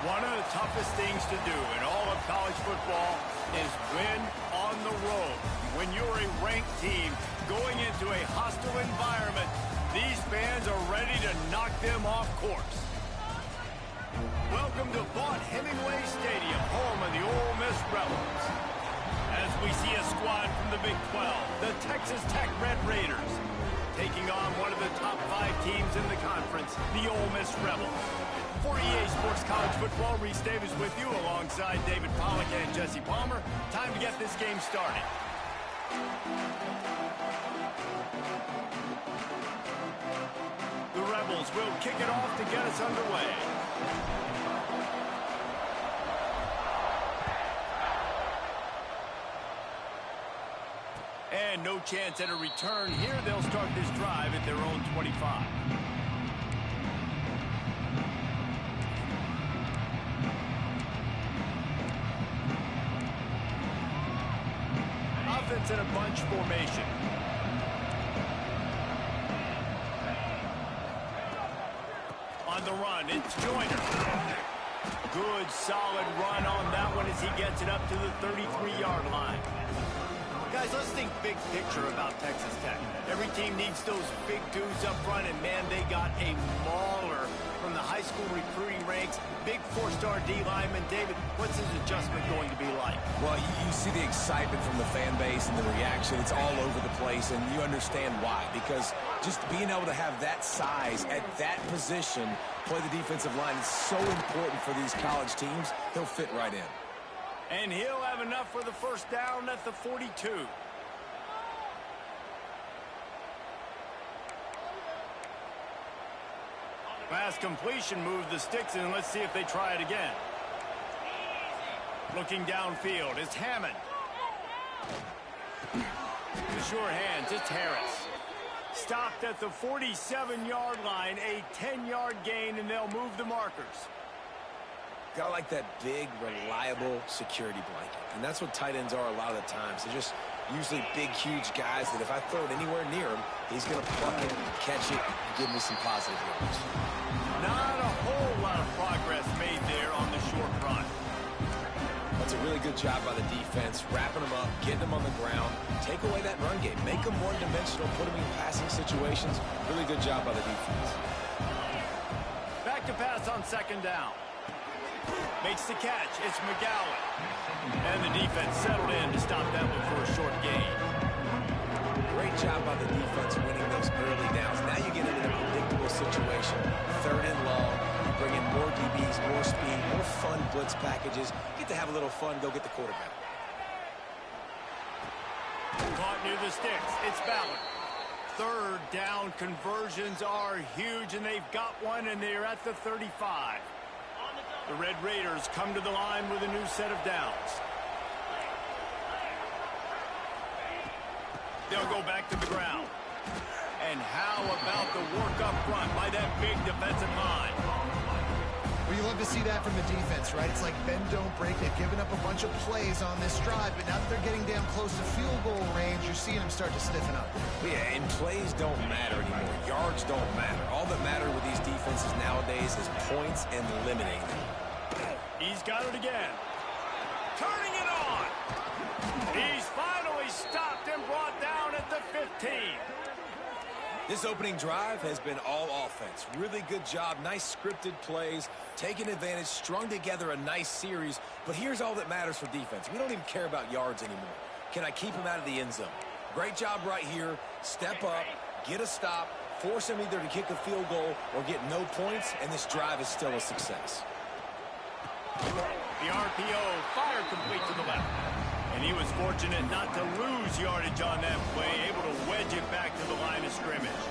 One of the toughest things to do in all of college football is win on the road. When you're a ranked team going into a hostile environment, these fans are ready to knock them off course. Welcome to Vaught-Hemingway Stadium, home of the Ole Miss Rebels. As we see a squad from the Big 12, the Texas Tech Red Raiders, taking on one of the top 5 teams in the conference, the Ole Miss Rebels. For EA Sports College Football, Reese Davis with you alongside David Pollack and Jesse Palmer. Time to get this game started. The Rebels will kick it off to get us underway. And no chance at a return here. They'll start this drive at their own 25. Offense in a bunch formation. On the run, it's Joyner. Good, solid run on that one as he gets it up to the 33-yard line. Guys, let's think big picture about Texas Tech. Every team needs those big dudes up front, and man, they got a mauler from the high school recruiting ranks. Big 4-star D lineman. David, what's his adjustment going to be like? Well, you see the excitement from the fan base and the reaction. It's all over the place, and you understand why. Because just being able to have that size at that position, play the defensive line, is so important for these college teams. He'll fit right in. And he'll have enough for the first down at the 42. Pass completion moves the sticks in. Let's see if they try it again. Looking downfield, it's Hammond. The sure hands, it's Harris. Stopped at the 47-yard line, a 10-yard gain, and they'll move the markers. Got like that big, reliable security blanket. And that's what tight ends are a lot of the times. They're just usually big, huge guys that if I throw it anywhere near him, he's going to pluck it, catch it, and give me some positive yards. Not a whole lot of progress made there on the short run. That's a really good job by the defense, wrapping them up, getting them on the ground, take away that run game, make them one-dimensional, put them in passing situations. Really good job by the defense. Back to pass on second down. Makes the catch. It's McGowan. And the defense settled in to stop that one for a short gain. Great job by the defense winning those early downs. Now you get into the predictable situation. 3rd and long. You bring in more DBs, more speed, more fun blitz packages. You get to have a little fun. Go get the quarterback. Caught near the sticks. It's Ballard. 3rd down conversions are huge, and they've got one, and they're at the 35. The Red Raiders come to the line with a new set of downs. They'll go back to the ground. And how about the work up front by that big defensive line? Well, you love to see that from the defense, right? It's like bend, don't break. They've given up a bunch of plays on this drive, but now that they're getting down close to field goal range, you're seeing them start to stiffen up. Yeah, and plays don't matter anymore. Yards don't matter. All that matter with these defenses nowadays is points and limiting them. He's got it again. Turning it on. He's finally stopped and brought down at the 15. This opening drive has been all offense. Really good job. Nice scripted plays. Taking advantage. Strung together a nice series. But here's all that matters for defense. We don't even care about yards anymore. Can I keep him out of the end zone? Great job right here. Step up. Get a stop. Force him either to kick a field goal or get no points. And this drive is still a success. The RPO fired complete to the left. And he was fortunate not to lose yardage on that play, able to wedge it back to the line of scrimmage.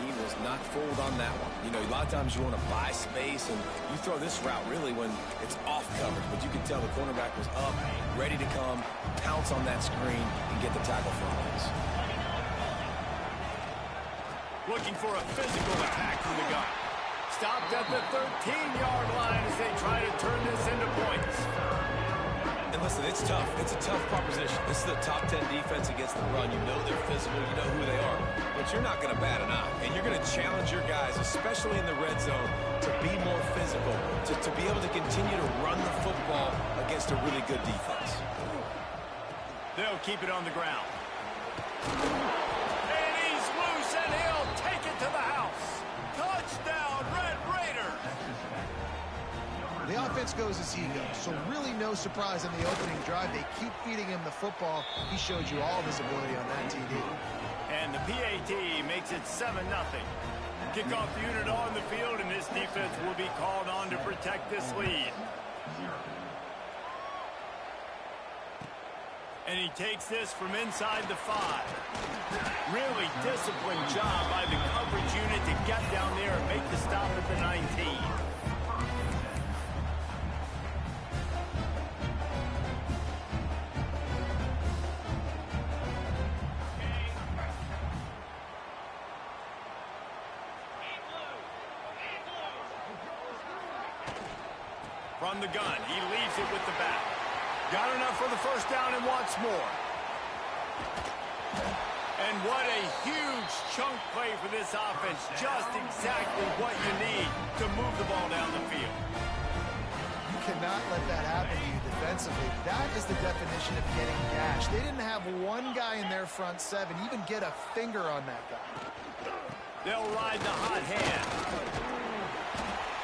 He was not fooled on that one. You know, a lot of times you want to buy space, and you throw this route really when it's off coverage. But you can tell the cornerback was up, ready to come, pounce on that screen, and get the tackle for a miss. Looking for a physical attack from the gun. Stopped at the 13-yard line as they try to turn this into points. And listen, it's tough. It's a tough proposition. This is the top 10 defense against the run. You know they're physical. You know who they are. But you're not going to bat an eye. And you're going to challenge your guys, especially in the red zone, to be more physical, to be able to continue to run the football against a really good defense. They'll keep it on the ground. And he's loose, and he'll take it to the house. Touchdown, Red Raiders! The offense goes as he goes, so really no surprise in the opening drive. They keep feeding him the football. He showed you all of his ability on that TD. And the PAT makes it 7-0. Kickoff unit on the field, and this defense will be called on to protect this lead. And he takes this from inside the 5. Really disciplined job by the coverage unit to get down there and make the stop at the 19. From the gun, he leaves it with the back. Got enough for the first down and wants more. And what a huge chunk play for this offense. Just exactly what you need to move the ball down the field. You cannot let that happen to you defensively. That is the definition of getting gashed. They didn't have one guy in their front 7 even get a finger on that guy. They'll ride the hot hand.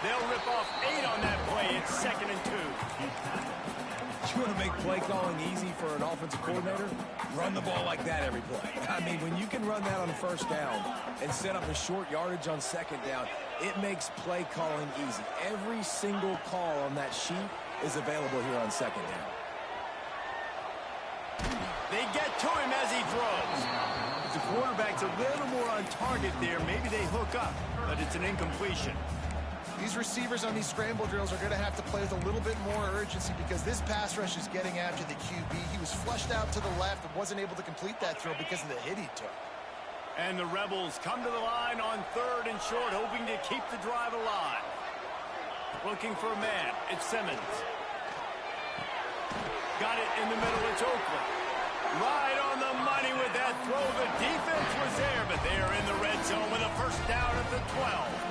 They'll rip off 8 on that play. It's 2nd and 2. You want to make play calling easy for an offensive coordinator? Run the ball like that every play. I mean, when you can run that on first down and set up a short yardage on second down, it makes play calling easy. Every single call on that sheet is available here on second down. They get to him as he throws. The quarterback's a little more on target there. Maybe they hook up, but it's an incompletion. These receivers on these scramble drills are going to have to play with a little bit more urgency because this pass rush is getting after the QB. He was flushed out to the left and wasn't able to complete that throw because of the hit he took. And the Rebels come to the line on 3rd and short, hoping to keep the drive alive. Looking for a man. It's Simmons. Got it in the middle. It's Oakland. Right on the money with that throw. The defense was there, but they are in the red zone with a first down at the 12.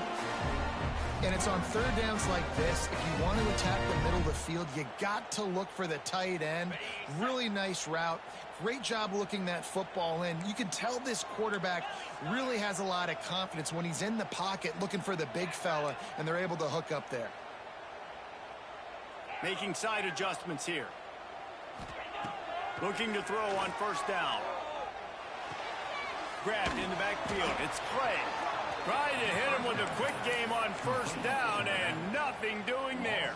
And it's on 3rd downs like this. If you want to attack the middle of the field, you got to look for the tight end. Really nice route. Great job looking that football in. You can tell this quarterback really has a lot of confidence when he's in the pocket looking for the big fella, and they're able to hook up there. Making side adjustments here. Looking to throw on first down. Grabbed in the backfield. It's Clay. Trying to hit him with a quick game on first down, and nothing doing there.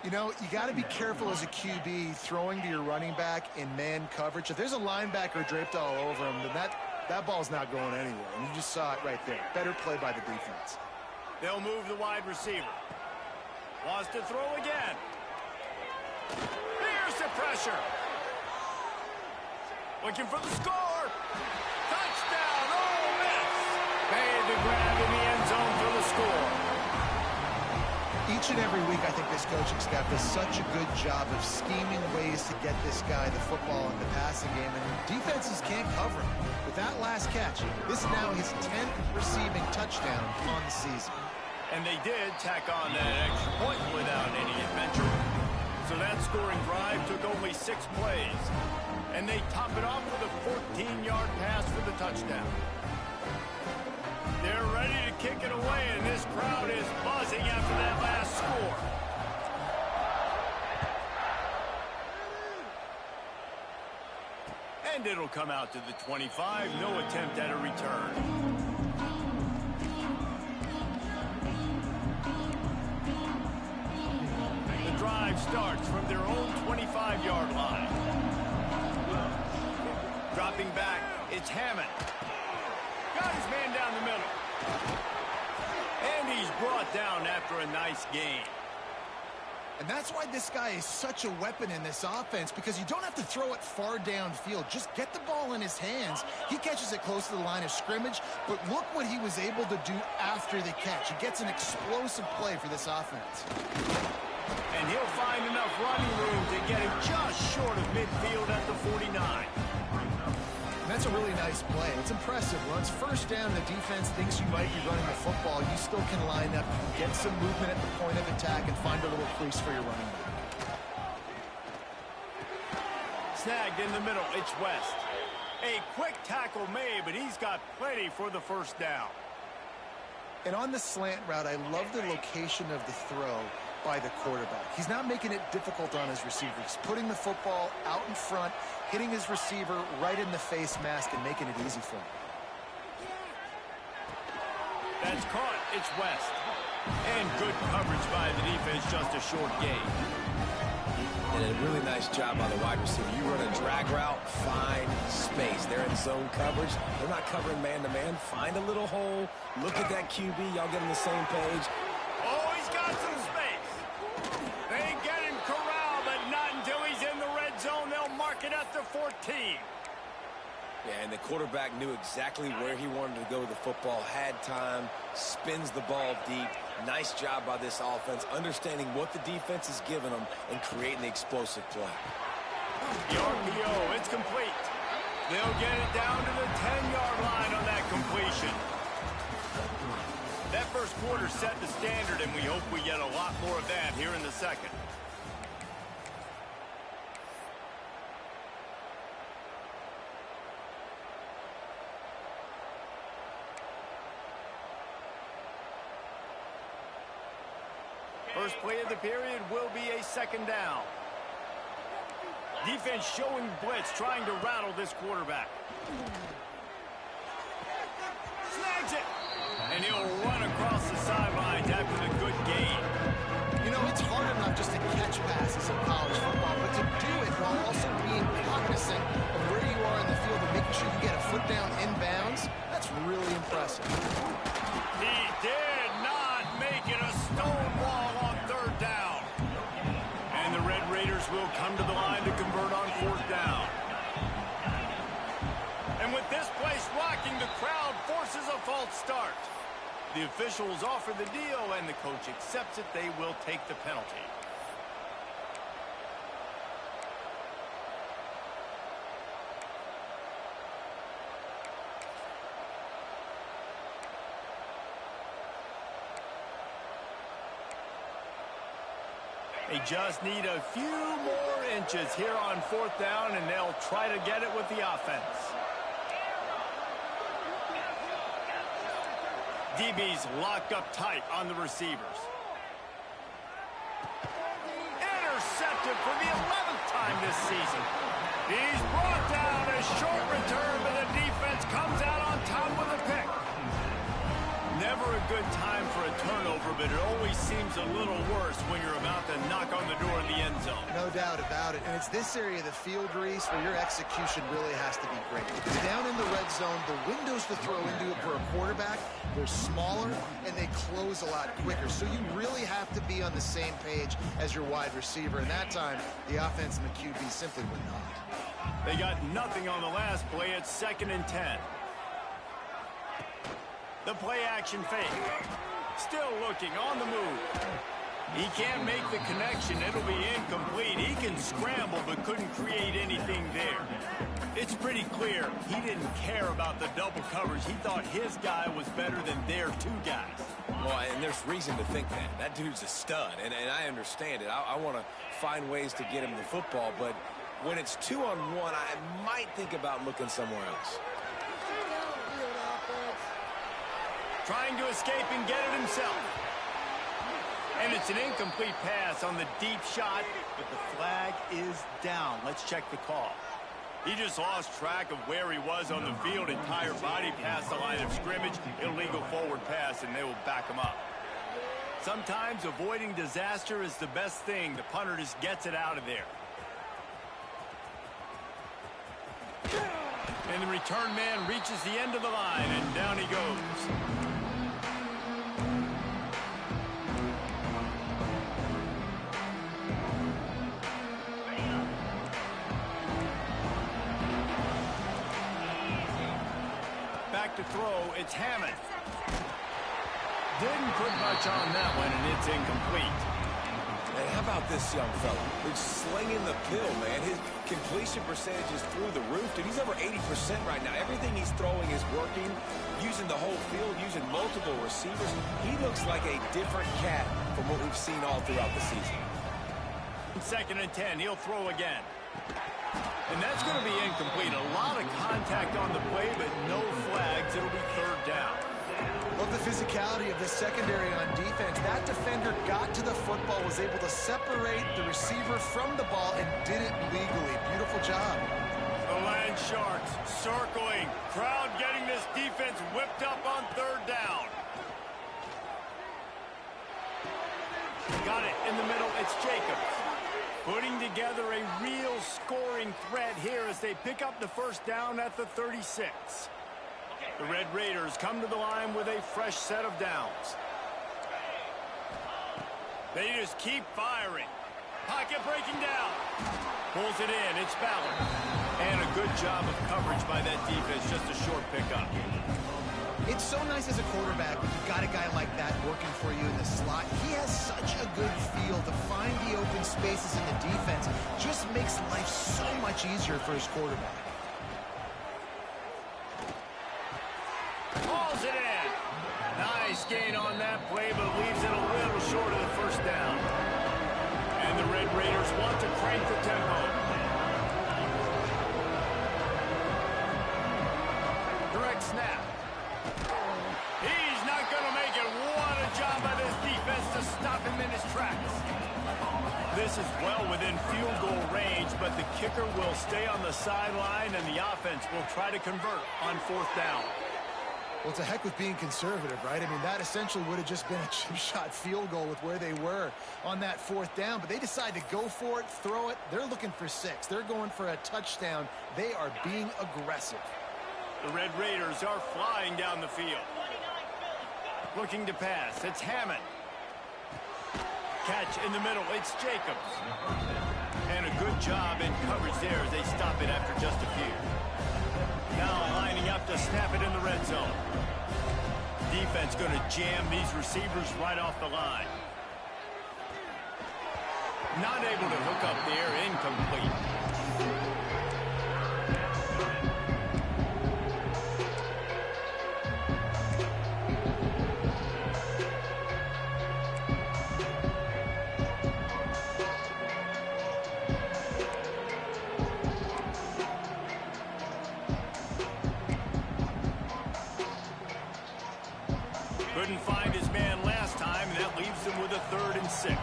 You know, you got to be careful as a QB throwing to your running back in man coverage. If there's a linebacker draped all over him, then that ball's not going anywhere. And you just saw it right there. Better play by the defense. They'll move the wide receiver. Wants to throw again. Here's the pressure. Looking for the score. Touchdown, Ole Miss. Made the grab in the end zone for the score. Each and every week, I think this coaching staff does such a good job of scheming ways to get this guy the football in the passing game, and defenses can't cover him. With that last catch, this is now his 10th receiving touchdown on the season. And they did tack on that extra point without any adventure. So that scoring drive took only 6 plays. And they top it off with a 14-yard pass for the touchdown. They're ready to kick it away, and this crowd is buzzing after that last score. And it'll come out to the 25. No attempt at a return. The drive starts from their own 25-yard line. Dropping back, it's Hammond. Got his man down the middle. And he's brought down after a nice gain. And that's why this guy is such a weapon in this offense, because you don't have to throw it far downfield. Just get the ball in his hands. He catches it close to the line of scrimmage, but look what he was able to do after the catch. He gets an explosive play for this offense. And he'll find enough running room to get him just short of midfield at the 49. That's a really nice play. It's impressive. Once first down, the defense thinks you might be running the football. You still can line up, get some movement at the point of attack, and find a little crease for your running back. Snagged in the middle. It's West. A quick tackle made, but he's got plenty for the first down. And on the slant route, I love the location of the throw by the quarterback. He's not making it difficult on his receiver. He's putting the football out in front, hitting his receiver right in the face mask and making it easy for him. That's caught. It's West. And good coverage by the defense, just a short gain. And a really nice job by the wide receiver. You run a drag route, find space. They're in zone coverage. They're not covering man-to-man. Find a little hole. Look at that QB. Y'all get on the same page. Oh, he's got some space. They get him corralled, but not until he's in the red zone. They'll mark it at the 14. Yeah, and the quarterback knew exactly where he wanted to go with the football, had time, spins the ball deep. Nice job by this offense, understanding what the defense is giving them and creating the explosive play. The RPO, it's complete. They'll get it down to the 10-yard line on that completion. That first quarter set the standard, and we hope we get a lot more of that here in the second. First play of the period will be a second down. Defense showing blitz, trying to rattle this quarterback. Snags it! And he'll run across the sidelines after the good gain. You know, it's hard enough just to catch passes in college football, but to do it while also being cognizant of where you are in the field and making sure you get a foot down inbounds, that's really impressive. He did not make it a stone wall on third down. And the Red Raiders will come to the line to convert on fourth down. And with this place rocking, the crowd forces a false start. The officials offer the deal, and the coach accepts it. They will take the penalty. They just need a few more inches here on fourth down, and they'll try to get it with the offense. DB's locked up tight on the receivers. Intercepted for the 11th time this season. He's brought down a short return, but the defense comes out on top with a pick. Never a good time for a turnover, but it always seems a little worse when you're about to knock on the door of the end zone. No doubt about it. And it's this area of the field, Reese, where your execution really has to be great. Because down in the red zone, the windows to throw into it for a quarterback, they're smaller and they close a lot quicker. So you really have to be on the same page as your wide receiver. And that time, the offense and the QB simply were not. They got nothing on the last play. It's 2nd and 10. The play-action fake. Still looking, on the move. He can't make the connection. It'll be incomplete. He can scramble, but couldn't create anything there. It's pretty clear he didn't care about the double coverage. He thought his guy was better than their two guys. Well, and there's reason to think that. That dude's a stud, and I understand it. I want to find ways to get him the football, but when it's 2-on-1, I might think about looking somewhere else. Trying to escape and get it himself. And it's an incomplete pass on the deep shot, but the flag is down. Let's check the call. He just lost track of where he was on the field. Entire body past the line of scrimmage. Illegal forward pass, and they will back him up. Sometimes avoiding disaster is the best thing. The punter just gets it out of there. And the return man reaches the end of the line, and down he goes. Back to throw, it's Hammond. Didn't put much on that one, and it's incomplete. And how about this young fella? He's slinging the pill, man. His completion percentage is through the roof. Dude, he's over 80% right now. Everything he's throwing is working, using the whole field, using multiple receivers. He looks like a different cat from what we've seen all throughout the season. 2nd and 10. He'll throw again. And that's going to be incomplete. A lot of contact on the play, but no flags. It'll be 3rd down. Love the physicality of this secondary on defense. That defender got to the football, was able to separate the receiver from the ball, and did it legally. Beautiful job. The Land Sharks circling. Crowd getting this defense whipped up on 3rd down. Got it in the middle. It's Jacobs. Putting together a real scoring threat here as they pick up the 1st down at the 36. The Red Raiders come to the line with a fresh set of downs. They just keep firing. Pocket breaking down. Pulls it in. It's Ballard. And a good job of coverage by that defense. Just a short pickup. It's so nice as a quarterback when you've got a guy like that working for you in the slot. He has such a good feel to find the open spaces in the defense. Just makes life so much easier for his quarterback. Hauls it in. Nice gain on that play, but leaves it a little short of the 1st down. And the Red Raiders want to crank the tempo. Direct snap. He's not going to make it. What a job by this defense to stop him in his tracks. This is well within field goal range, but the kicker will stay on the sideline, and the offense will try to convert on 4th down. Well, to heck with being conservative, right? I mean, that essentially would have just been a chip shot field goal with where they were on that 4th down, but they decide to go for it, throw it. They're looking for 6. They're going for a touchdown. They are being aggressive. The Red Raiders are flying down the field. Looking to pass. It's Hammond. Catch in the middle. It's Jacobs. And a good job in coverage there as they stop it after just a few. Now lining up to snap it in the red zone. Defense going to jam these receivers right off the line. Not able to hook up there. Incomplete. Couldn't find his man last time, and that leaves him with a 3rd and 6.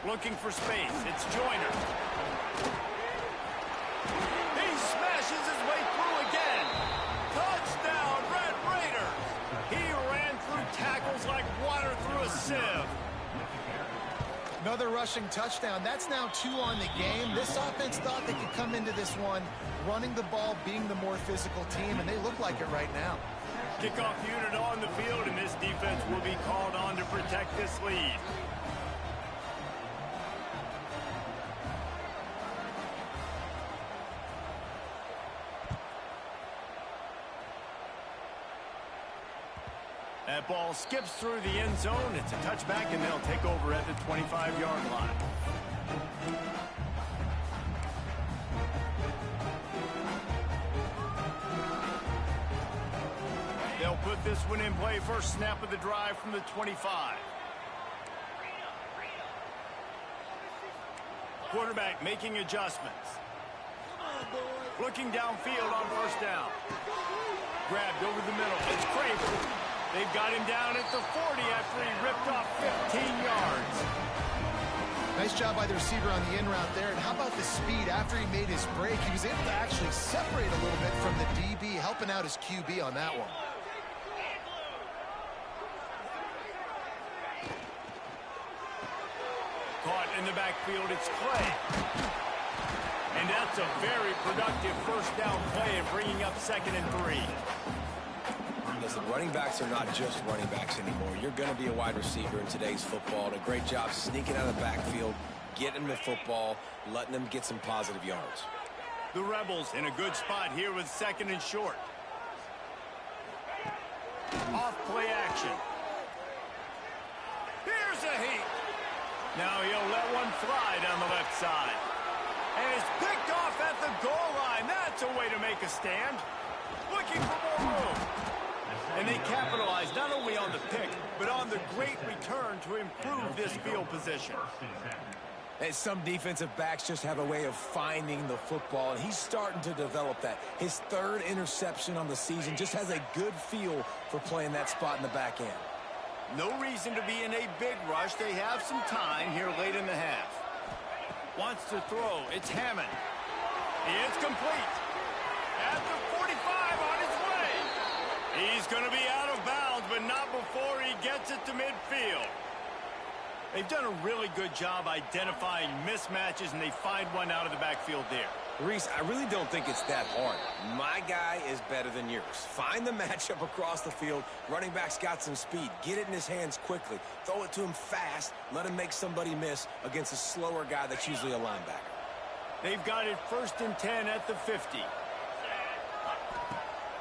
Looking for space. It's Joyner. He smashes his way through again. Touchdown, Red Raiders. He ran through tackles like water through a sieve. Another rushing touchdown. That's now 2 on the game. This offense thought they could come into this one running the ball, being the more physical team, and they look like it right now. Kickoff unit on the field, and this defense will be called on to protect this lead. That ball skips through the end zone. It's a touchback, and they'll take over at the 25-yard line. They'll put this one in play. First snap of the drive from the 25. Quarterback making adjustments. Looking downfield on 1st down. Grabbed over the middle. It's Craven. They've got him down at the 40 after he ripped off 15 yards. Nice job by the receiver on the in route there. And how about the speed after he made his break? He was able to actually separate a little bit from the DB, helping out his QB on that one. Caught in the backfield, it's Clay. And that's a very productive 1st down play and bringing up 2nd and 3. Listen, running backs are not just running backs anymore. You're going to be a wide receiver in today's football. And a great job sneaking out of the backfield, getting them the football, letting them get some positive yards. The Rebels in a good spot here with 2nd and short. Off play action. Here's Now he'll let one fly down the left side. And it's picked off at the goal line. That's a way to make a stand. Looking for more room. And they capitalize not only on the pick, but on the great return to improve this field position. And some defensive backs just have a way of finding the football, and he's starting to develop that. His third interception on the season, just has a good feel for playing that spot in the back end. No reason to be in a big rush. They have some time here late in the half. Wants to throw. It's Hammond. It's complete. At the 45 on his way. He's going to be out of bounds, but not before he gets it to midfield. They've done a really good job identifying mismatches, and they find one out of the backfield there. Reese, I really don't think it's that hard. My guy is better than yours. Find the matchup across the field. Running back's got some speed. Get it in his hands quickly. Throw it to him fast. Let him make somebody miss against a slower guy that's usually a linebacker. They've got it 1st and 10 at the 50.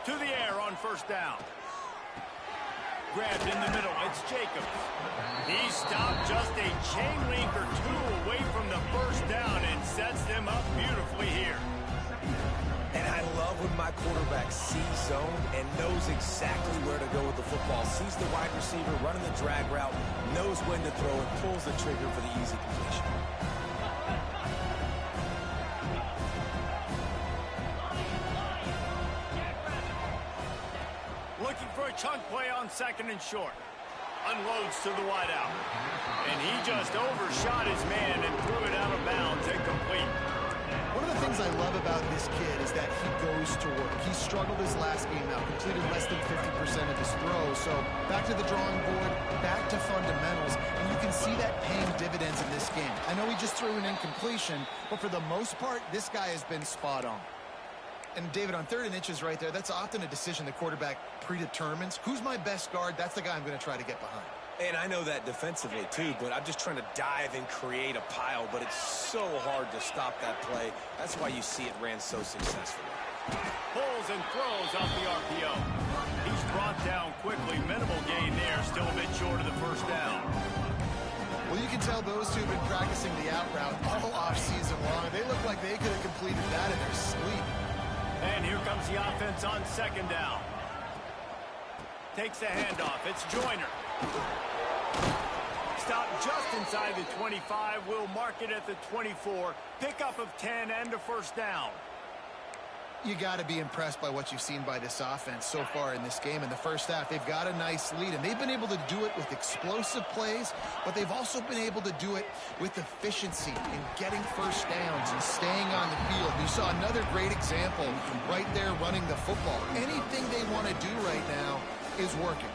To the air on first down. Grabbed in the middle. It's Jacobs. He stopped just a chain link or two away from the first down and sets them up beautifully here. And I love when my quarterback sees zone and knows exactly where to go with the football. Sees the wide receiver running the drag route, knows when to throw, and pulls the trigger for the easy completion. Looking for a chunk play on 2nd and short. Unloads to the wideout. And he just overshot his man and threw it out of bounds incomplete. One of the things I love about this kid is that he goes to work. He struggled his last game out, completed less than 50% of his throws. So back to the drawing board, back to fundamentals, and you can see that paying dividends in this game. I know he just threw an incompletion, but for the most part, this guy has been spot on. And David, on 3rd and inches right there, that's often a decision the quarterback predetermines. Who's my best guard? That's the guy I'm going to try to get behind. And I know that defensively, too, but I'm just trying to dive and create a pile, but it's so hard to stop that play. That's why you see it ran so successfully. Pulls and throws off the RPO. He's brought down quickly. Minimal gain there. Still a bit short of the first down. Well, you can tell those two have been practicing the out route all off-season long. They look like they could have completed that in their sleep. And here comes the offense on 2nd down. Takes the handoff. It's Joyner. Stop just inside the 25. We'll mark it at the 24. Pickup of 10 and a first down. You got to be impressed by what you've seen by this offense so far in this game. In the first half, they've got a nice lead, and they've been able to do it with explosive plays, but they've also been able to do it with efficiency in getting first downs and staying on the field. You saw another great example right there running the football. Anything they want to do right now is working.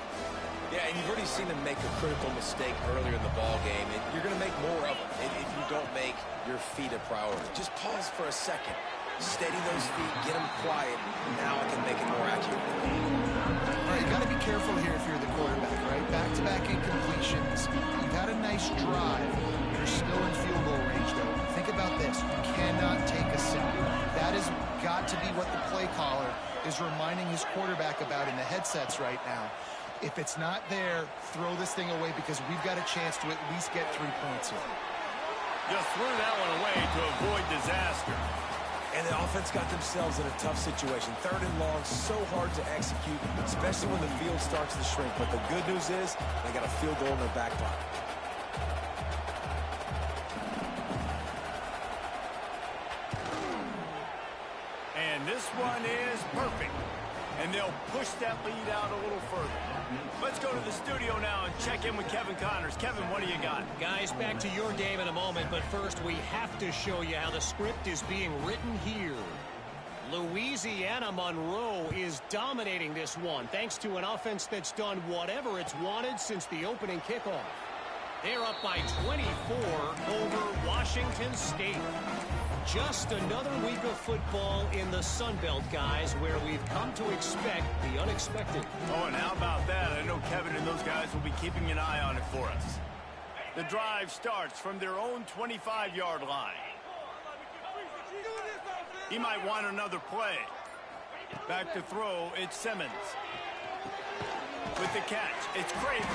Yeah, and you've already seen them make a critical mistake earlier in the ball game, and you're going to make more of them if you don't make your feet a priority. Just pause for a second. Steady those feet, get them quiet. Now I can make it more accurate. All right, you got to be careful here if you're the quarterback, right? Back-to-back incompletions. You've had a nice drive. You're still in field goal range, though. Think about this. You cannot take a sack. That has got to be what the play caller is reminding his quarterback about in the headsets right now. If it's not there, throw this thing away because we've got a chance to at least get 3 points here. Just threw that one away to avoid disaster. And the offense got themselves in a tough situation. 3rd and long, so hard to execute, especially when the field starts to shrink. But the good news is they got a field goal in their back pocket. And this one is perfect. And they'll push that lead out a little further. Let's go to the studio now and check in with Kevin Connors. Kevin, what do you got? Guys, back to your game in a moment, but first we have to show you how the script is being written here. Louisiana Monroe is dominating this one, thanks to an offense that's done whatever it's wanted since the opening kickoff. They're up by 24 over Washington State. Just another week of football in the Sun Belt, guys, where we've come to expect the unexpected. Oh, and how about that? I know Kevin and those guys will be keeping an eye on it for us. The drive starts from their own 25-yard line. He might want another play. Back to throw, it's Simmons. With the catch, it's Craven.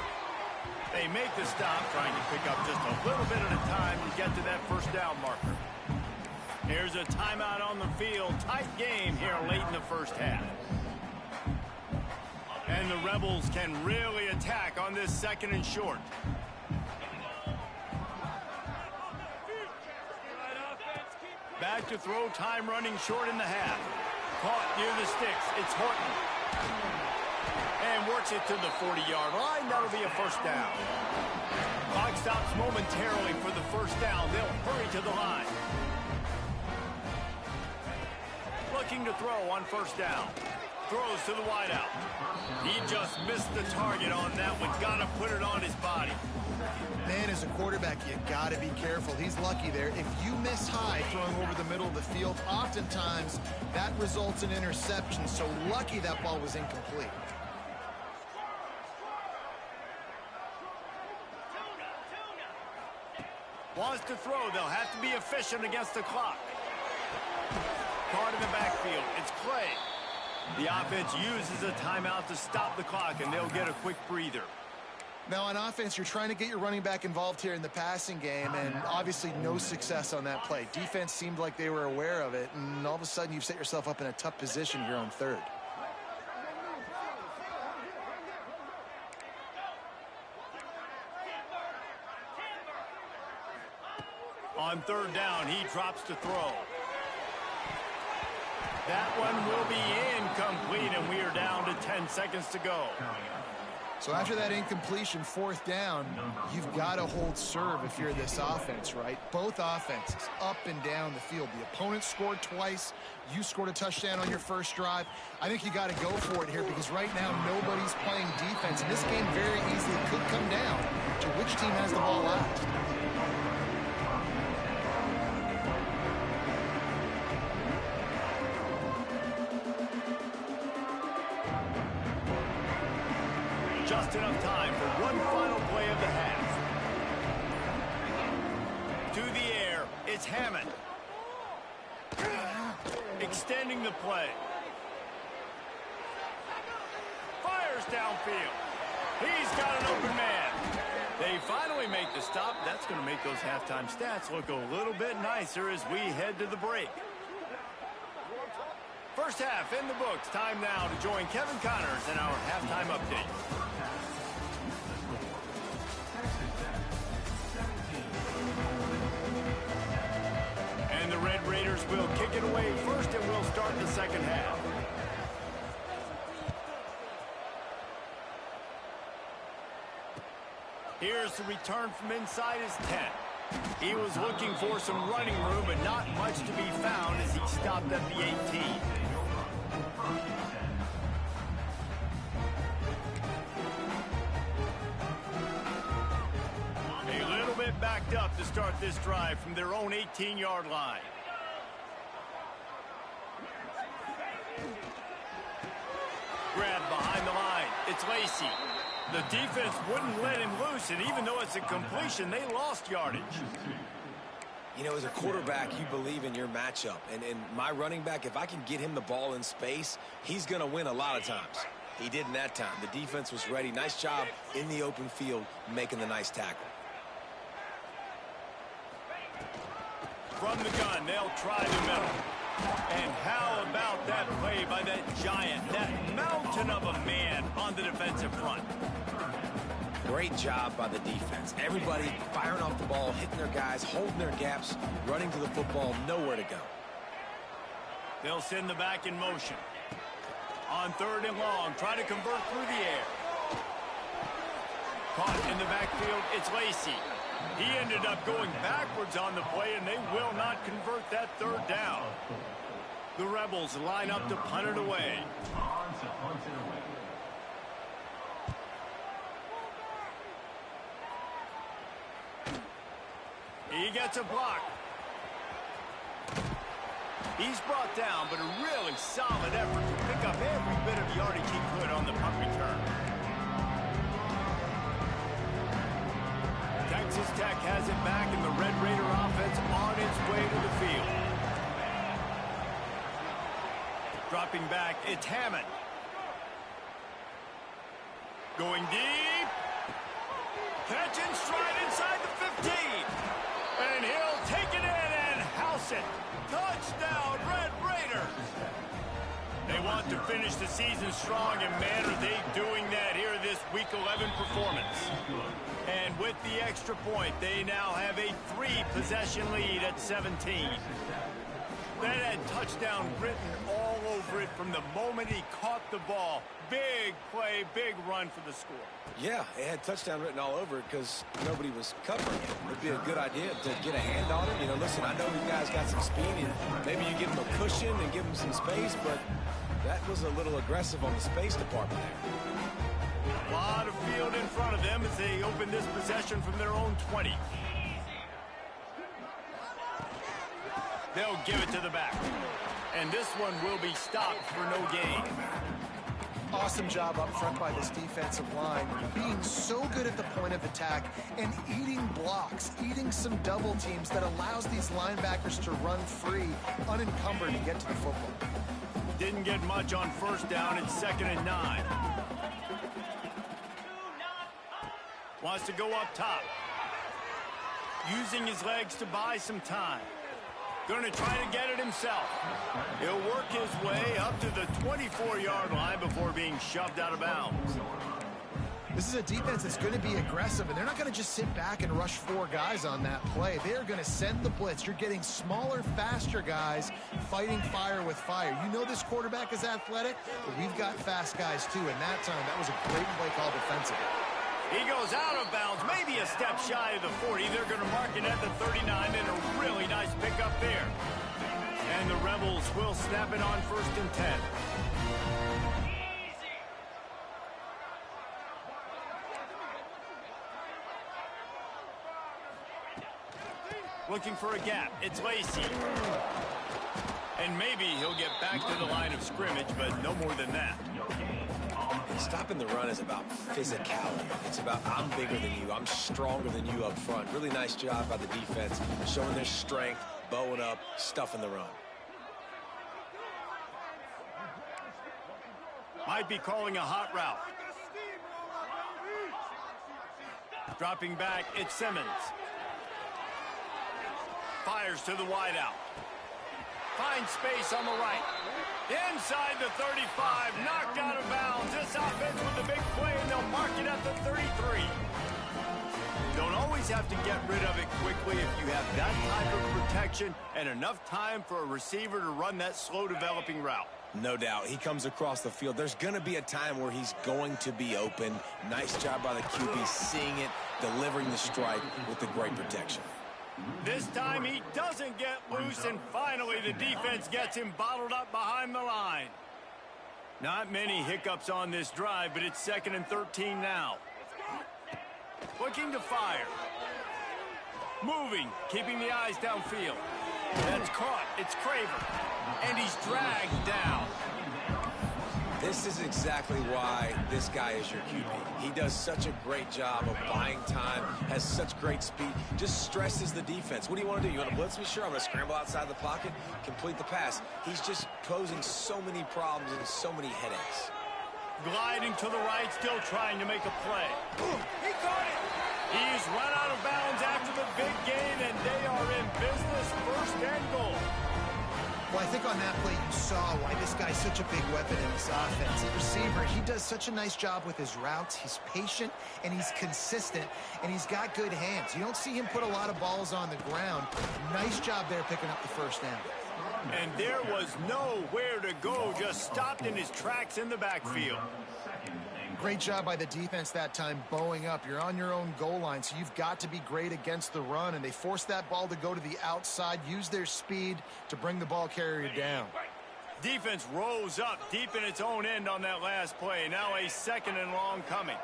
They make the stop, trying to pick up just a little bit at a time to get to that first down marker. Here's a timeout on the field. Tight game here late in the first half. And the Rebels can really attack on this 2nd and short. Back to throw, time running short in the half. Caught near the sticks. It's Horton. And works it to the 40-yard line. That'll be a first down. Clock stops momentarily for the first down. They'll hurry to the line. Looking to throw on first down. Throws to the wideout. He just missed the target on that one. Got to put it on his body. Man, as a quarterback, you got to be careful. He's lucky there. If you miss high throwing over the middle of the field, oftentimes that results in interception. So lucky that ball was incomplete. Wants to throw. They'll have to be efficient against the clock. Caught in the backfield. It's Clay. The offense uses a timeout to stop the clock, and they'll get a quick breather. Now, on offense, you're trying to get your running back involved here in the passing game, and obviously no success on that play. Defense seemed like they were aware of it, and all of a sudden you've set yourself up in a tough position here on 3rd. On 3rd down, he drops to throw. That one will be incomplete, and we are down to 10 seconds to go. So after that incompletion, 4th down, you've got to hold serve if you're this offense, right? Both offenses up and down the field. The opponent scored twice. You scored a touchdown on your first drive. I think you got to go for it here because right now nobody's playing defense. And this game very easily could come down to which team has the ball last. Just enough time for one final play of the half. To the air, it's Hammond. Extending the play. Fires downfield. He's got an open man. They finally make the stop. That's going to make those halftime stats look a little bit nicer as we head to the break. First half in the books. Time now to join Kevin Connors in our halftime update. And the Red Raiders will kick it away first, and we'll start the second half. Here's the return from inside his 10. He was looking for some running room, but not much to be found as he stopped at the 18. A little bit backed up to start this drive from their own 18-yard line. Grabbed behind the line. It's Lacy. The defense wouldn't let him loose, and even though it's a completion, they lost yardage. You know, as a quarterback, you believe in your matchup. And my running back, if I can get him the ball in space, he's going to win a lot of times. He did in that time. The defense was ready. Nice job in the open field making the nice tackle. From the gun, they'll try the middle. And how about that play by that giant, that mountain of a man on the defensive front? Great job by the defense. Everybody firing off the ball, hitting their guys, holding their gaps, running to the football, nowhere to go. They'll send the back in motion. On 3rd and long, try to convert through the air. Caught in the backfield, it's Lacy. He ended up going backwards on the play, and they will not convert that 3rd down. The Rebels line up to punt it away. He gets a block. He's brought down, but a really solid effort to pick up every bit of yardage he could on the punt return. Texas Tech has it back, and the Red Raider offense on its way to the field. Dropping back, it's Hammond. Going deep. want to finish the season strong, and man, are they doing that here this Week 11 performance. And with the extra point, they now have a 3-possession lead at 17. That had touchdown written all over it from the moment he caught the ball. Big play, big run for the score. Yeah, it had touchdown written all over it because nobody was covering it. It'd be a good idea to get a hand on him. You know, listen, I know you guys got some speed, and maybe you give him a cushion and give him some space, but that was a little aggressive on the space department there. A lot of field in front of them as they open this possession from their own 20. They'll give it to the back. And this one will be stopped for no gain. Awesome job up front by this defensive line, being so good at the point of attack and eating blocks, eating some double teams that allows these linebackers to run free, unencumbered, and get to the football. Didn't get much on first down. It's 2nd and 9. Wants to go up top. Using his legs to buy some time. Going to try to get it himself. He'll work his way up to the 24-yard line before being shoved out of bounds. This is a defense that's going to be aggressive, and they're not going to just sit back and rush 4 guys on that play. They are going to send the blitz. You're getting smaller, faster guys fighting fire with fire. You know this quarterback is athletic, but we've got fast guys too, and that time, that was a great play call defensively. He goes out of bounds, maybe a step shy of the 40. They're going to mark it at the 39, and a really nice pickup there. And the Rebels will snap it on 1st and 10. Looking for a gap. It's Lacy. And maybe he'll get back to the line of scrimmage, but no more than that. Stopping the run is about physicality. It's about I'm bigger than you. I'm stronger than you up front. Really nice job by the defense, showing their strength, bowing up, stuffing the run. Might be calling a hot route. Dropping back, it's Simmons. Fires to the wideout. Finds space on the right. Inside the 35, knocked out of bounds. This offense with a big play, and they'll mark it at the 33. Don't always have to get rid of it quickly if you have that type of protection and enough time for a receiver to run that slow-developing route. No doubt. He comes across the field. There's going to be a time where he's going to be open. Nice job by the QB seeing it, delivering the strike with the great protection. This time he doesn't get loose, and finally the defense gets him bottled up behind the line. Not many hiccups on this drive, but it's 2nd and 13 now. Looking to fire. Moving, keeping the eyes downfield. That's caught. It's Craver. And he's dragged down. This is exactly why this guy is your QB. He does such a great job of buying time, has such great speed, just stresses the defense. What do you want to do? You want to blitz me? Sure, I'm going to scramble outside the pocket, complete the pass. He's just posing so many problems and so many headaches. Gliding to the right, still trying to make a play. He caught it! He's run out of bounds after the big gain, and they are in business, 1st and goal. Well, I think on that play you saw why this guy's such a big weapon in this offense. The receiver, he does such a nice job with his routes. He's patient, and he's consistent, and he's got good hands. You don't see him put a lot of balls on the ground. Nice job there picking up the 1st down. And there was nowhere to go, just stopped in his tracks in the backfield. Great job by the defense that time, bowing up. You're on your own goal line, so you've got to be great against the run, and they forced that ball to go to the outside, use their speed to bring the ball carrier down. Defense rose up deep in its own end on that last play. Now a 2nd and long coming.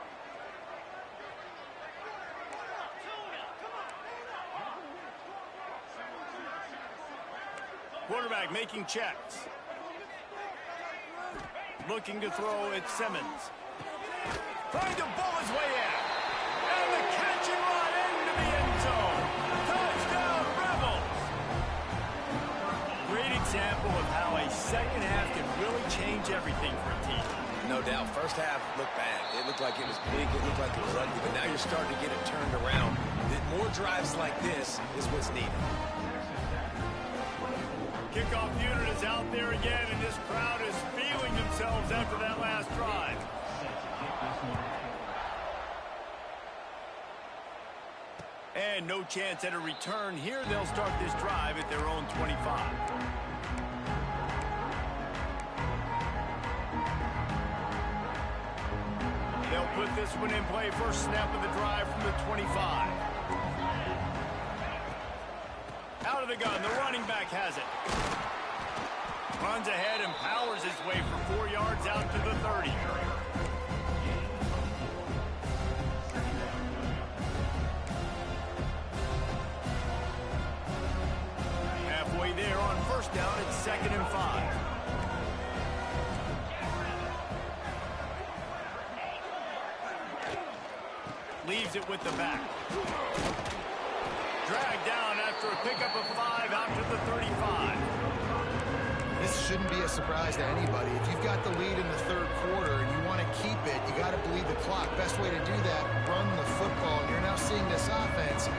Quarterback making checks. Looking to throw, it's Simmons. Trying to bowl his way in. And the catch and run into the end zone. Touchdown, Rebels. Great example of how a second half can really change everything for a team. No doubt. First half looked bad. It looked like it was big. It looked like it was ugly. But now you're starting to get it turned around. More drives like this is what's needed. Kickoff unit is out there again, and this crowd is feeling themselves after that last drive. And no chance at a return here. They'll start this drive at their own 25. They'll put this one in play. First snap of the drive from the 25. Out of the gun, the running back has it. Runs ahead and powers his way for 4 yards out to the 30. Halfway there on first down, it's 2nd and 5. Leaves it with the back. Dragged down after a pickup of 5 out to the 35. This shouldn't be a surprise to anybody. If you've got the lead in the third quarter and you want to keep it, you got to bleed the clock. Best way to do that, run the football. And you're now seeing this offense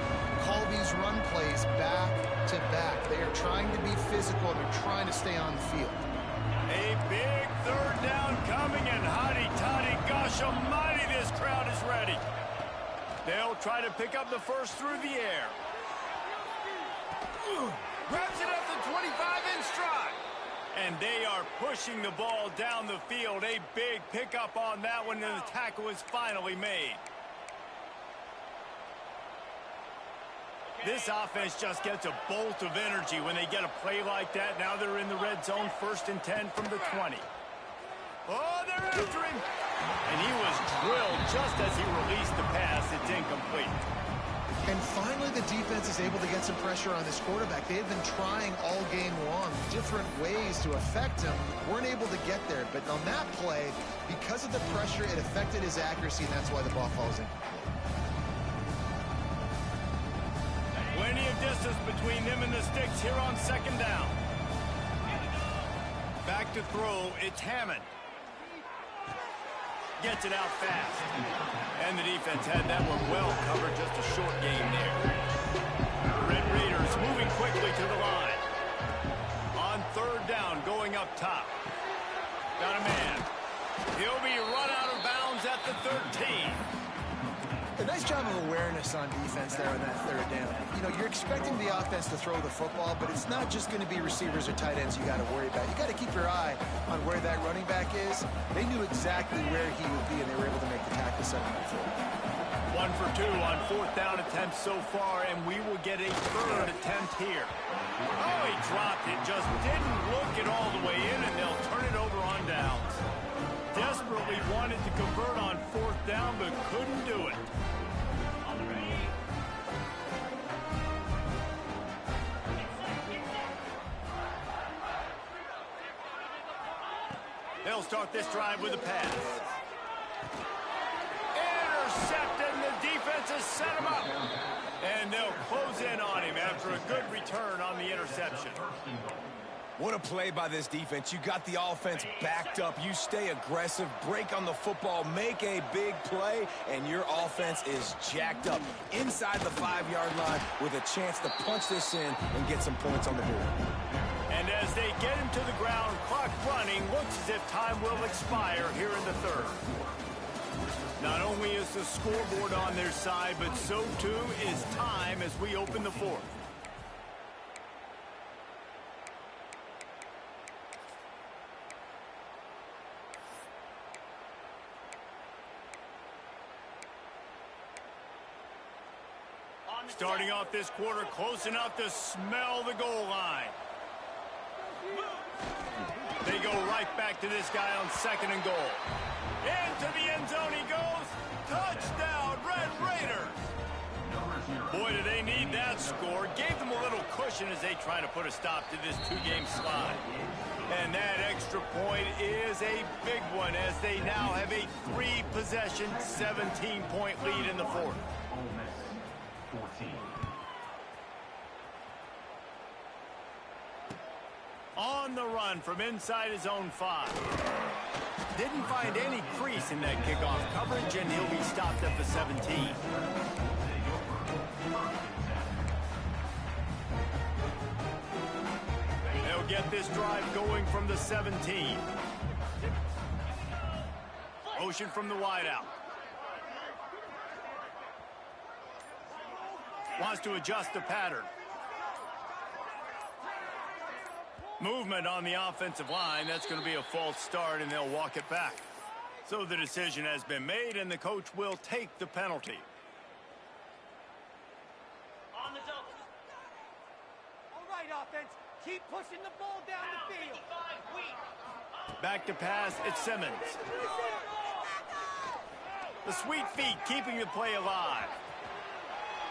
call these run plays back to back. They are trying to be physical and they're trying to stay on the field. A big third down coming, and hotty-toddy, gosh almighty, this crowd is ready. They'll try to pick up the first through the air. Grabs it up to 25 in stride. And they are pushing the ball down the field. A big pickup on that one, and the tackle is finally made. This offense just gets a bolt of energy when they get a play like that. Now they're in the red zone, 1st and 10 from the 20. Oh, they're after him. And he was drilled just as he released the pass. It's incomplete. And finally, the defense is able to get some pressure on this quarterback. They have been trying all game long different ways to affect him. Weren't able to get there. But on that play, because of the pressure, it affected his accuracy, and that's why the ball falls incomplete. Plenty of distance between them and the sticks here on 2nd down. Back to throw, it's Hammond. Gets it out fast. And the defense had that one well covered, just a short game there. The Red Raiders moving quickly to the line. On 3rd down, going up top. Got a man. He'll be run out of bounds at the 13. A nice job of awareness on defense there on that 3rd down. You know, you're expecting the offense to throw the football, but it's not just going to be receivers or tight ends you got to worry about. You got to keep your eye on where that running back is. They knew exactly where he would be, and they were able to make the tackle setting up for him. 1 for 2 on 4th down attempts so far, and we will get a 3rd attempt here. Oh, he dropped it. Just didn't look it all the way in, and they'll turn it over on downs. Desperately wanted to convert on 4th down, but couldn't do it. They'll start this drive with a pass. Intercepted, and the defense has set him up. And they'll close in on him after a good return on the interception. What a play by this defense. You got the offense backed up. You stay aggressive, break on the football, make a big play, and your offense is jacked up inside the 5-yard line with a chance to punch this in and get some points on the board. And as they get him to the ground, clock running, looks as if time will expire here in the 3rd. Not only is the scoreboard on their side, but so too is time as we open the 4th. Starting off this quarter close enough to smell the goal line. They go right back to this guy on 2nd and goal. Into the end zone he goes. Touchdown, Red Raiders. Boy, do they need that score. Gave them a little cushion as they try to put a stop to this 2-game slide. And that extra point is a big one as they now have a 3-possession, 17-point lead in the 4th. On the run from inside his own 5. Didn't find any crease in that kickoff coverage, and he'll be stopped at the 17. They'll They'll get this drive going from the 17. Motion from the wideout. Wants to adjust the pattern. Movement on the offensive line. That's going to be a false start, and they'll walk it back. So the decision has been made, and the coach will take the penalty. On the double. All right, offense. Keep pushing the ball down the field. Back to pass, it's Simmons. The sweet feet keeping the play alive.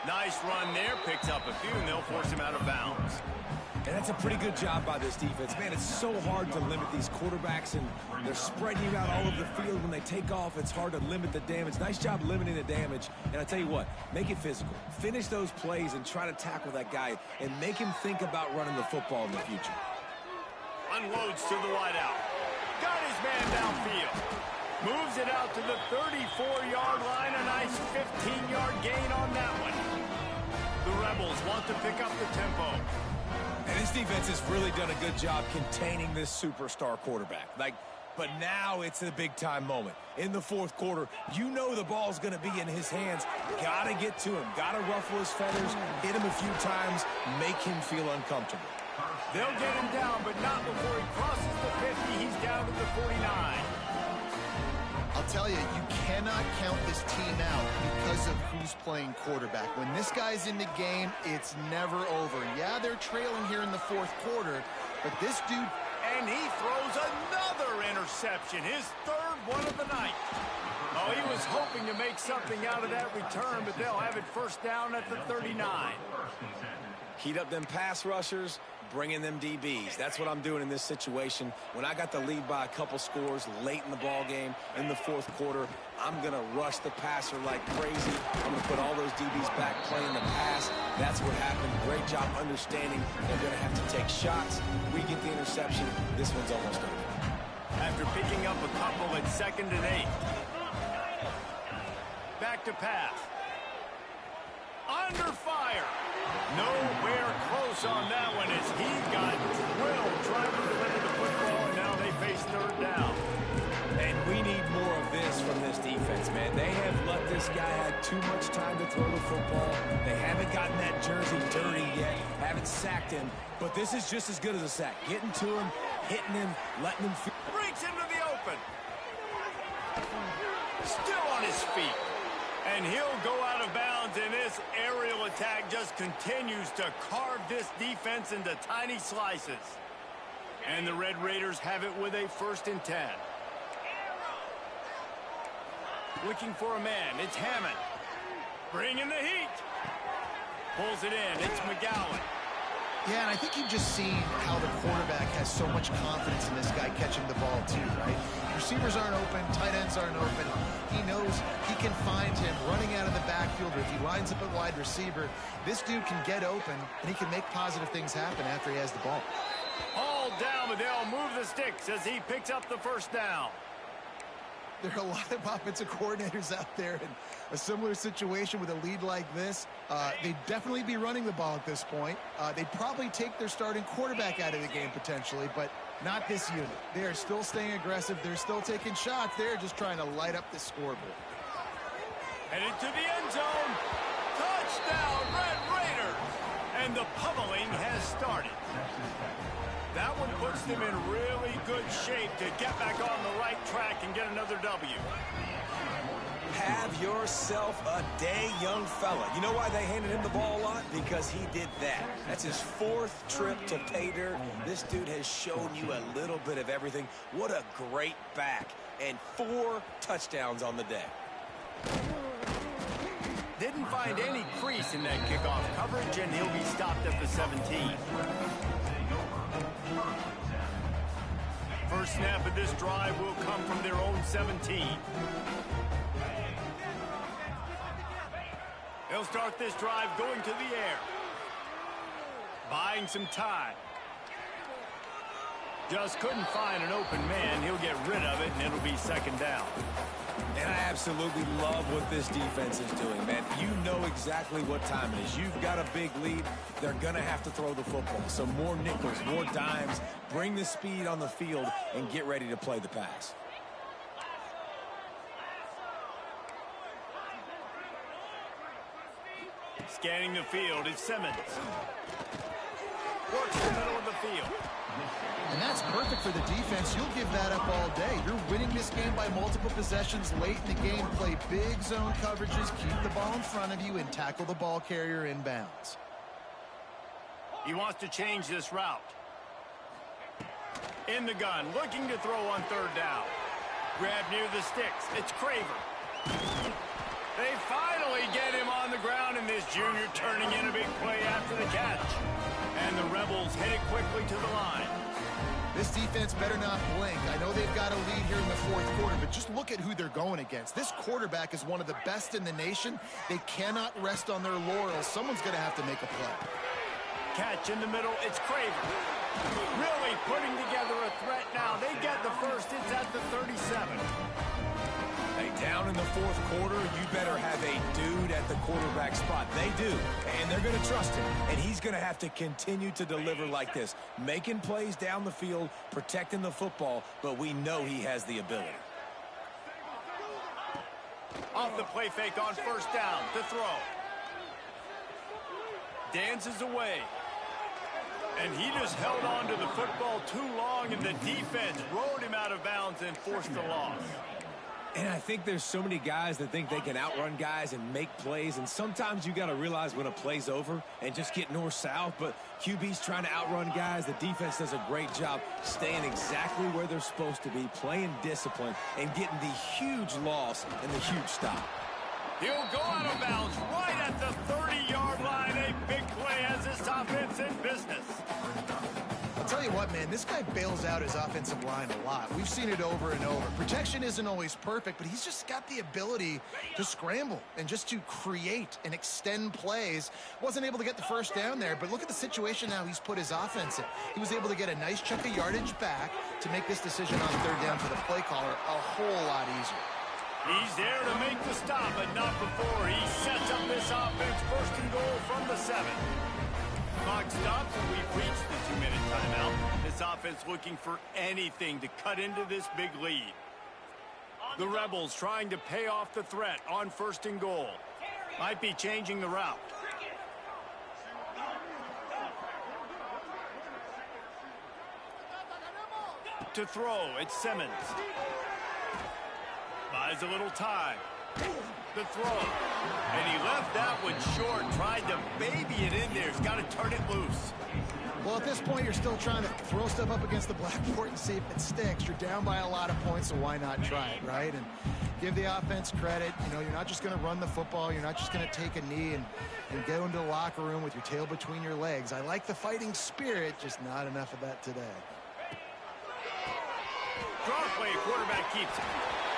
Nice run there, picks up a few, and they'll force him out of bounds. And that's a pretty good job by this defense. Man, it's so hard to limit these quarterbacks, and they're spreading you out all over the field. When they take off, it's hard to limit the damage. Nice job limiting the damage. And I tell you what, make it physical. Finish those plays and try to tackle that guy and make him think about running the football in the future. Unloads to the wideout. Got his man downfield. Moves it out to the 34-yard line. A nice 15-yard gain on that one. The Rebels want to pick up the tempo. And this defense has really done a good job containing this superstar quarterback. But now it's a big-time moment. In the fourth quarter, you know the ball's going to be in his hands. Got to get to him. Got to ruffle his feathers, hit him a few times, make him feel uncomfortable. They'll get him down, but not before he crosses the 50. He's down to the 49. I'll tell you, you cannot count this team out because of who's playing quarterback. When this guy's in the game, it's never over. Yeah, they're trailing here in the fourth quarter, but this dude... And he throws another interception, his third one of the night. Oh, he was hoping to make something out of that return, but they'll have it first down at the 39. Heat up them pass rushers, bring in them DBs. That's what I'm doing in this situation. When I got the lead by a couple scores late in the ball game in the fourth quarter, I'm going to rush the passer like crazy. I'm going to put all those DBs back playing the pass. That's what happened. Great job understanding they're going to have to take shots. We get the interception. This one's almost over. After picking up a couple at 2nd and 8. Back to pass. Under fire. Nowhere close on that one as he got drilled trying to deliver the football, and now they face third down. And we need more of this from this defense, man. They have let this guy have too much time to throw the football. They haven't gotten that jersey dirty yet, haven't sacked him, but this is just as good as a sack. Getting to him, hitting him, letting him feel. Breaks into the open. Still on his feet. And he'll go out of bounds, and this aerial attack just continues to carve this defense into tiny slices. And the Red Raiders have it with a 1st and 10. Looking for a man, it's Hammond. Bringing the heat. Pulls it in, it's McGowan. Yeah, and I think you've just seen how the quarterback has so much confidence in this guy catching the ball too, right? Receivers aren't open, tight ends aren't open. He knows he can find him running out of the backfield, or if he lines up at wide receiver, this dude can get open, and he can make positive things happen after he has the ball. Hauled down, but they'll move the sticks as he picks up the first down. There are a lot of offensive coordinators out there in a similar situation with a lead like this. They'd definitely be running the ball at this point. They'd probably take their starting quarterback out of the game potentially, but not this unit. They are still staying aggressive. They're still taking shots. They're just trying to light up the scoreboard. Headed to the end zone. Touchdown, Red Raiders! And the pummeling has started. That one puts them in really good shape to get back on the right track and get another W. Have yourself a day, young fella. You know why they handed him the ball a lot? Because he did that. That's his 4th trip to pay dirt. This dude has shown you a little bit of everything. What a great back. And 4 touchdowns on the day. Didn't find any crease in that kickoff coverage, and he'll be stopped at the 17. First snap of this drive will come from their own 17. They'll start this drive going to the air. Buying some time. Just couldn't find an open man. He'll get rid of it, and it'll be 2nd down. And I absolutely love what this defense is doing, man. You know exactly what time it is. You've got a big lead. They're going to have to throw the football. So more nickels, more dimes. Bring the speed on the field and get ready to play the pass. Scanning the field is Simmons. Works the middle of the field. And that's perfect for the defense. You'll give that up all day. You're winning this game by multiple possessions late in the game. Play big zone coverages, keep the ball in front of you, and tackle the ball carrier inbounds. He wants to change this route. In the gun, looking to throw on third down. Grab near the sticks. It's Craver. They finally get him on the ground, and this junior turning in a big play after the catch. And the Rebels head it quickly to the line. This defense better not blink. I know they've got a lead here in the fourth quarter, but just look at who they're going against. This quarterback is one of the best in the nation. They cannot rest on their laurels. Someone's going to have to make a play. Catch in the middle. It's Craver. Really putting together a threat now. They get the first. It's at the 37. Hey, down in the fourth quarter, you better have a dude at the quarterback spot. They do, and they're going to trust him. And he's going to have to continue to deliver like this, making plays down the field, protecting the football, but we know he has the ability. Off the play fake on first down to throw. Dances away. And he just held on to the football too long, and the defense rode him out of bounds and forced the loss. And I think there's so many guys that think they can outrun guys and make plays, and sometimes you got to realize when a play's over and just get north-south, but QB's trying to outrun guys. The defense does a great job staying exactly where they're supposed to be, playing discipline, and getting the huge loss and the huge stop. He'll go out of bounds right at the 30-yard line. A big play as this offense in business. I'll tell you what, man, this guy bails out his offensive line a lot. We've seen it over and over. Protection isn't always perfect, but he's just got the ability to scramble and just to create and extend plays. Wasn't able to get the first down there, but look at the situation now he's put his offense in. He was able to get a nice chunk of yardage back to make this decision on third down for the play caller a whole lot easier. He's there to make the stop, but not before he sets up this offense. First and goal from the 7. Clock stops, and we've reached the 2-minute timeout. This offense looking for anything to cut into this big lead. The Rebels trying to pay off the threat on first and goal. Might be changing the route. To throw, it's Simmons. Buys a little time. The throw. And he left that one short. Tried to baby it in there. He's got to turn it loose. Well, at this point, you're still trying to throw stuff up against the blackboard and see if it sticks. You're down by a lot of points, so why not try it, right? And give the offense credit. You know, you're not just going to run the football. You're not just going to take a knee and go into the locker room with your tail between your legs. I like the fighting spirit, just not enough of that today. Draw play, quarterback keeps it.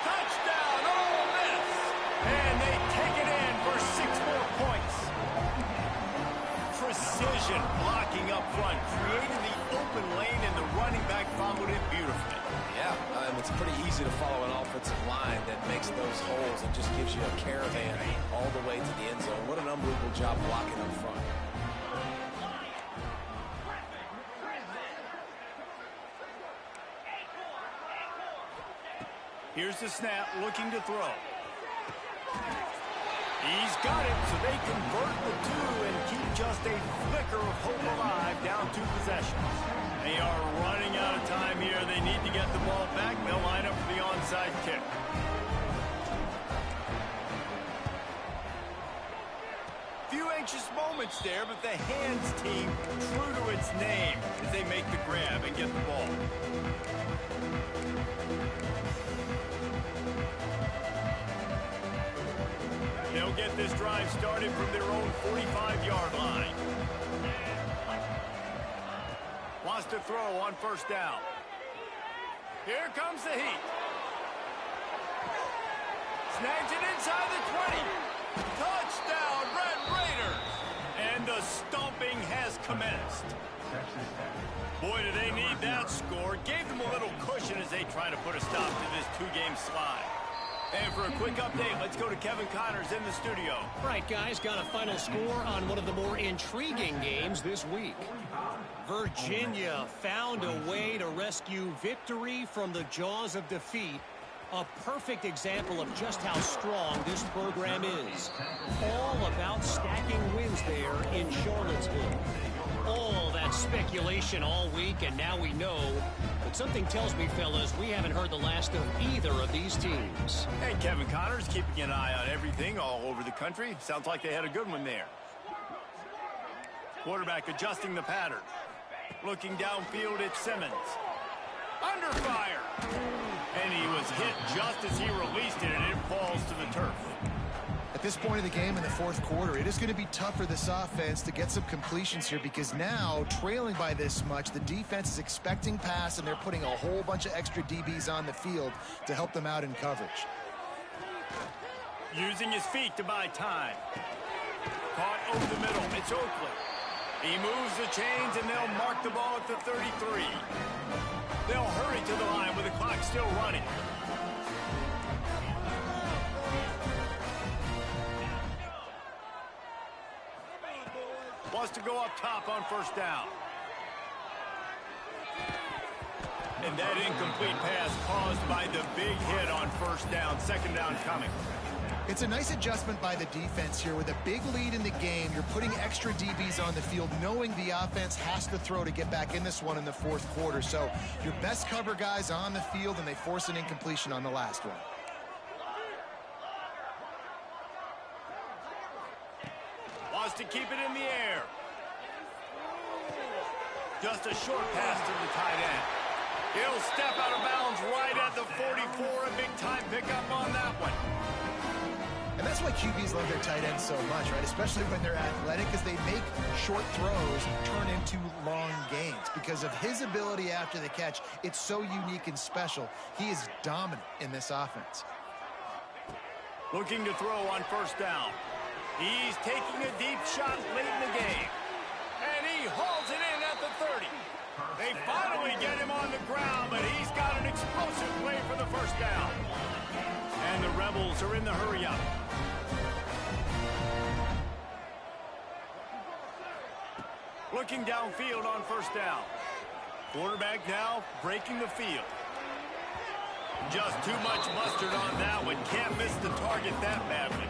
Touchdown, Ole Miss! And they take it in for 6 more points. Precision blocking up front, creating the open lane, and the running back followed it beautifully. Yeah, it's pretty easy to follow an offensive line that makes those holes and just gives you a caravan all the way to the end zone. What an unbelievable job blocking up front. Here's the snap, looking to throw. He's got it, so they convert the 2 and keep just a flicker of hope alive, down 2 possessions. They are running out of time here. They need to get the ball back. They'll line up for the onside kick. Few anxious moments there, but the hands team true to its name as they make the grab and get the ball. They'll get this drive started from their own 45-yard line. Wants to throw on first down. Here comes the heat. Snags it inside the 20. Touchdown, Red Raiders! And the stomping has commenced. Boy, do they need that score. Gave them a little cushion as they try to put a stop to this 2-game slide. And for a quick update, let's go to Kevin Connors in the studio. Right, guys, got a final score on one of the more intriguing games this week. Virginia found a way to rescue victory from the jaws of defeat. A perfect example of just how strong this program is. All about stacking wins there in Charlottesville. All that speculation all week, and now we know. But something tells me, fellas, we haven't heard the last of either of these teams. And Kevin Connors keeping an eye on everything all over the country. Sounds like they had a good one there. Quarterback adjusting the pattern. Looking downfield at Simmons. Under fire. And he was hit just as he released it, and it falls to the turf. At this point of the game in the fourth quarter, it is going to be tough for this offense to get some completions here because now, trailing by this much, the defense is expecting pass, and they're putting a whole bunch of extra DBs on the field to help them out in coverage. Using his feet to buy time. Caught over the middle. It's Oakley. He moves the chains, and they'll mark the ball at the 33. They'll hurry to the line with the clock still running. Wants to go up top on first down. And that incomplete pass caused by the big hit on first down. Second down coming. It's a nice adjustment by the defense here. With a big lead in the game, you're putting extra DBs on the field, knowing the offense has to throw to get back in this one in the fourth quarter. So your best cover guys on the field, and they force an incompletion on the last one. Wants to keep it in the air. Just a short pass to the tight end. He'll step out of bounds right at the 44. A big-time pickup on that one. And that's why QBs love their tight ends so much, right? Especially when they're athletic, because they make short throws turn into long gains. Because of his ability after the catch, it's so unique and special. He is dominant in this offense. Looking to throw on first down. He's taking a deep shot late in the game. And he hauls it in at the 30. They finally get him on the ground, but he's got an explosive play for the first down. And the Rebels are in the hurry-up. Looking downfield on first down. Quarterback now breaking the field. Just too much mustard on that one. Can't miss the target that badly.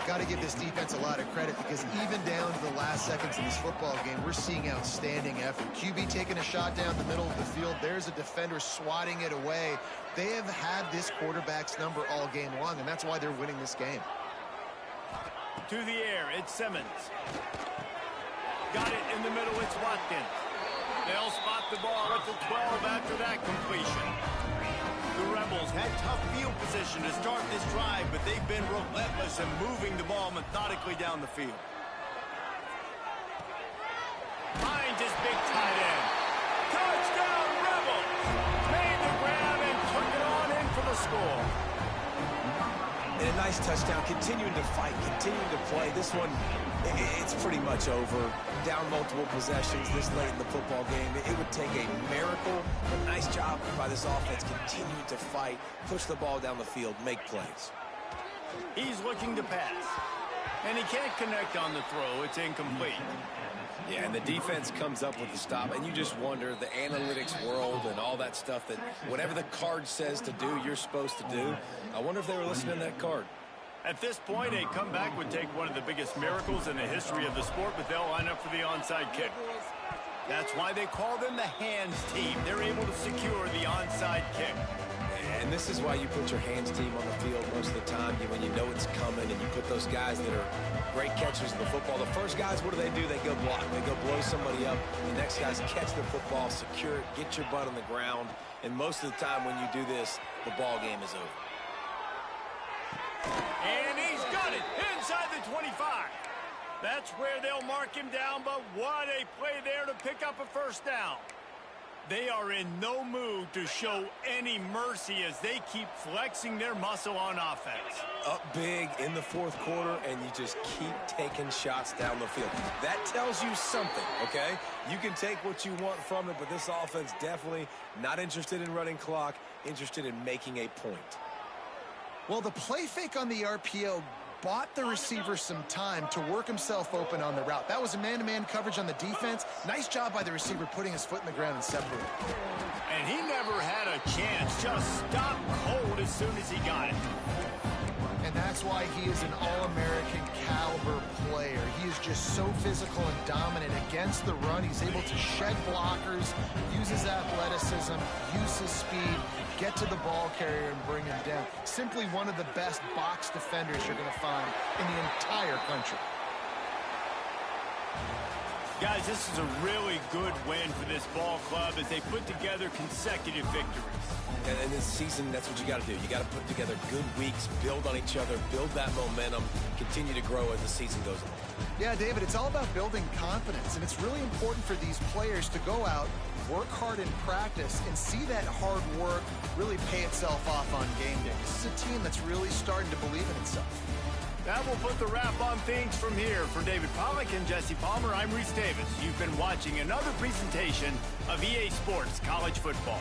Got to give this defense a lot of credit, because even down to the last seconds in this football game, we're seeing outstanding effort. QB taking a shot down the middle of the field. There's a defender swatting it away. They have had this quarterback's number all game long, and that's why they're winning this game. To the air, it's Simmons. Got it in the middle, it's Watkins. They'll spot the ball at the 12 after that completion. The Rebels had tough field position to start this drive, but they've been relentless in moving the ball methodically down the field. Finds his big tight end. Touchdown, Rebels! Made the grab and took it on in for the score. And a nice touchdown, continuing to fight, continuing to play. This one, it's pretty much over. Down multiple possessions this late in the football game. It would take a miracle. A nice job by this offense, continuing to fight, push the ball down the field, make plays. He's looking to pass. And he can't connect on the throw. It's incomplete. Yeah, and the defense comes up with the stop, and you just wonder, the analytics world and all that stuff, that whatever the card says to do, you're supposed to do. I wonder if they were listening to that card. At this point, a comeback would take one of the biggest miracles in the history of the sport, but they'll line up for the onside kick. That's why they call them the hands team. They're able to secure the onside kick. And this is why you put your hands team on the field most of the time, when you know it's coming, and you put those guys that are great catchers of the football. The first guys, what do? They go block. They go blow somebody up. The next guys catch the football, secure it, get your butt on the ground. And most of the time when you do this, the ball game is over. And he's got it inside the 25. That's where they'll mark him down, but what a play there to pick up a first down. They are in no mood to show any mercy as they keep flexing their muscle on offense. Up big in the fourth quarter, and you just keep taking shots down the field. That tells you something, okay? You can take what you want from it, but this offense definitely not interested in running clock, interested in making a point. Well, the play fake on the RPO bought the receiver some time to work himself open on the route. That was a man-to-man coverage on the defense. Nice job by the receiver putting his foot in the ground and separating. And he never had a chance. Just stopped cold as soon as he got it. And that's why he is an All-American caliber player. He is just so physical and dominant against the run. He's able to shed blockers, use his athleticism, use his speed, get to the ball carrier and bring him down. Simply one of the best box defenders you're going to find in the entire country. Guys, this is a really good win for this ball club as they put together consecutive victories. And this season, that's what you got to do. You got to put together good weeks, build on each other, build that momentum, continue to grow as the season goes on. Yeah, David, it's all about building confidence, and it's really important for these players to go out, work hard in practice, and see that hard work really pay itself off on game day. This is a team that's really starting to believe in itself. That will put the wrap on things from here. For David Pollack and Jesse Palmer, I'm Reese Davis. You've been watching another presentation of EA Sports College Football.